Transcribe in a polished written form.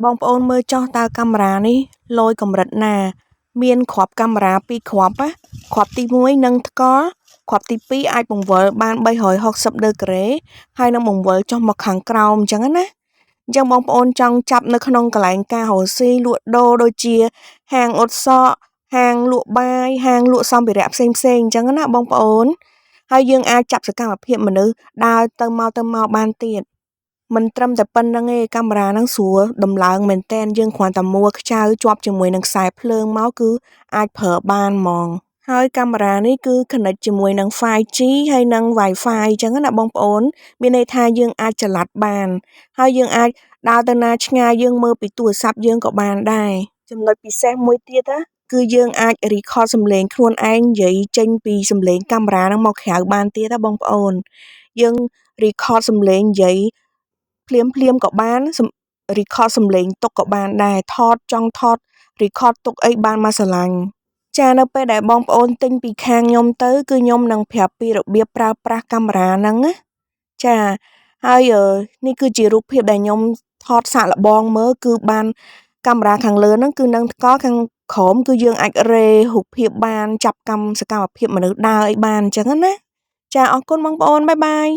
បងប្អូនមើលចុះតើកាមេរ៉ានេះលយកម្រិតណាមានគ្រាប់កាមេរ៉ា2គ្រាប់ណាគ្រាប់ទី1នឹងថ្កល់គ្រាប់ទី2អាចបង្វិលបាន360ដឺក្រេហើយនឹងបង្វិលចុះមកខាងក្រោមអញ្ចឹងណាអញ្ចឹងបងប្អូនចង់ចាប់នៅក្នុងកន្លែងការរកស៊ីលក់ដូរដូចជាហាងអ៊ុតសក់ហាងលក់បាយហាងលក់សម្ភារៈផ្សេងអញ្ចឹងណាបងប្អូនហើយយើងអាចចាប់សកម្មភាពមនុស្សដើរទៅមកបានទៀតមិនត្រឹមតែប៉ុណ្្នឹងទេកាមេរ៉ាហ្នឹងស្រួលដំឡើងមែនតែនយើងគ្រាន់តែមួលខ្ចៅជាប់ជាមួយនឹងខ្សែភ្លើងមកគឺអាចប្រើបានហ្មងហើយកាមេរ៉ានេះគឺ connect ជាមួយនឹង 5G ហើយនិង Wi-Fi អញ្ចឹងណាបងប្អូនមានន័យថាយើងអាចចល័តបានហើយយើងអាចដើរទៅណាឆ្ងាយយើងមើលពីទូរស័ព្ទយើងក៏បានដែរចំណុចពិសេសមួយទៀតណាគឺយើងអាច record សំឡេងខ្លួនឯងនិយាយចេញពីសំឡេងកាមេរ៉ាហ្នឹងមកក្រៅបានទៀតណាបងប្អូនយើង record សំឡេងនិយាយភ្លាមក៏បាន record សំឡេងទុកក៏បានដែរចង់ថត record ទុកអីបានមកស្រឡាញ់ចានៅពេលដែលបងប្អូនទិញពីខាងខ្ញុំទៅគឺខ្ញុំនឹងប្រាប់ពីរបៀបប្រើប្រាស់កាមេរ៉ាហ្នឹងណាចាហើយនេះគឺជារូបភាពដែលខ្ញុំថតសាកល្បងមើលគឺបានកាមេរ៉ាខាងលើហ្នឹងគឺនឹងថ្កល់ខាងក្រោមគឺយើងអាចរេរូបភាពបានចាប់សកម្មភាពមនុស្សដើរអីបានអញ្ចឹងណាចាអរគុណបងប្អូនបាយបាយ